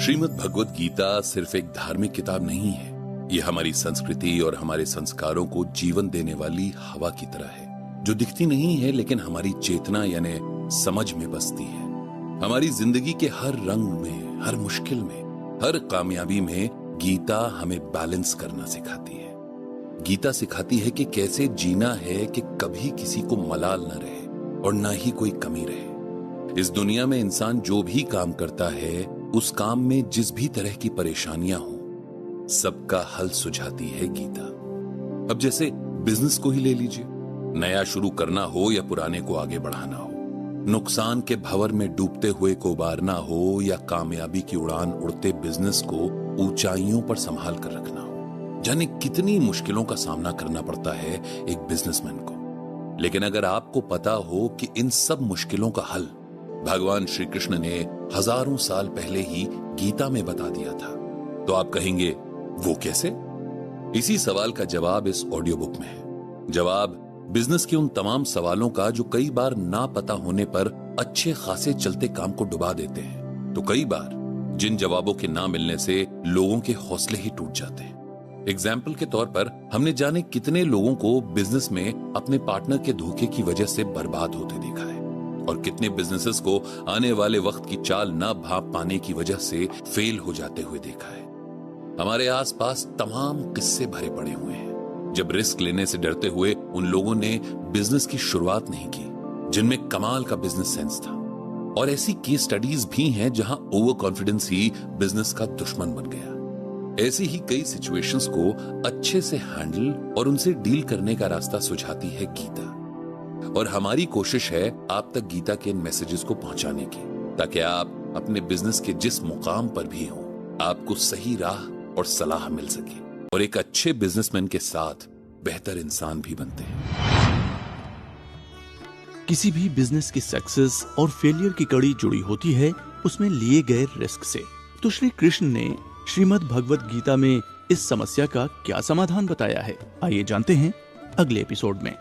श्रीमद् भगवत गीता सिर्फ एक धार्मिक किताब नहीं है। ये हमारी संस्कृति और हमारे संस्कारों को जीवन देने वाली हवा की तरह है, जो दिखती नहीं है लेकिन हमारी चेतना यानी समझ में बसती है। हमारी जिंदगी के हर रंग में, हर मुश्किल में, हर कामयाबी में गीता हमें बैलेंस करना सिखाती है। गीता सिखाती है कि कैसे जीना है कि कभी किसी को मलाल न रहे और ना ही कोई कमी रहे। इस दुनिया में इंसान जो भी काम करता है, उस काम में जिस भी तरह की परेशानियां हो, सबका हल सुझाती है गीता। अब जैसे बिजनेस को ही ले लीजिए, नया शुरू करना हो या पुराने को आगे बढ़ाना हो, नुकसान के भंवर में डूबते हुए को उबारना हो या कामयाबी की उड़ान उड़ते बिजनेस को ऊंचाइयों पर संभाल कर रखना हो, जाने कितनी मुश्किलों का सामना करना पड़ता है एक बिजनेसमैन को। लेकिन अगर आपको पता हो कि इन सब मुश्किलों का हल भगवान श्री कृष्ण ने हजारों साल पहले ही गीता में बता दिया था, तो आप कहेंगे वो कैसे? इसी सवाल का जवाब इस ऑडियो बुक में है। जवाब बिजनेस के उन तमाम सवालों का जो कई बार ना पता होने पर अच्छे खासे चलते काम को डुबा देते हैं, तो कई बार जिन जवाबों के ना मिलने से लोगों के हौसले ही टूट जाते हैं। एग्जाम्पल के तौर पर हमने जाने कितने लोगों को बिजनेस में अपने पार्टनर के धोखे की वजह से बर्बाद होते देखा है, और कितने बिजनेसेस को आने वाले वक्त की चाल ना भांप पाने की वजह से फेल हो जाते हुए देखा है। हमारे आसपास तमाम किस्से भरे पड़े हुए हैं, जब रिस्क लेने से डरते हुए उन लोगों ने बिजनेस की शुरुआत नहीं की जिनमें कमाल का बिजनेस सेंस था। और ऐसी केस स्टडीज भी हैं जहां ओवर कॉन्फिडेंस ही बिजनेस का दुश्मन बन गया। ऐसी ही कई सिचुएशंस को अच्छे से हैंडल और उनसे डील करने का रास्ता सुझाती है गीता। और हमारी कोशिश है आप तक गीता के इन मैसेजेस को पहुंचाने की, ताकि आप अपने बिजनेस के जिस मुकाम पर भी हो, आपको सही राह और सलाह मिल सके और एक अच्छे बिजनेसमैन के साथ बेहतर इंसान भी बनते हैं। किसी भी बिजनेस की सक्सेस और फेलियर की कड़ी जुड़ी होती है उसमें लिए गए रिस्क से। तो श्री कृष्ण ने श्रीमद् भगवत गीता में इस समस्या का क्या समाधान बताया है, आइए जानते हैं अगले एपिसोड में।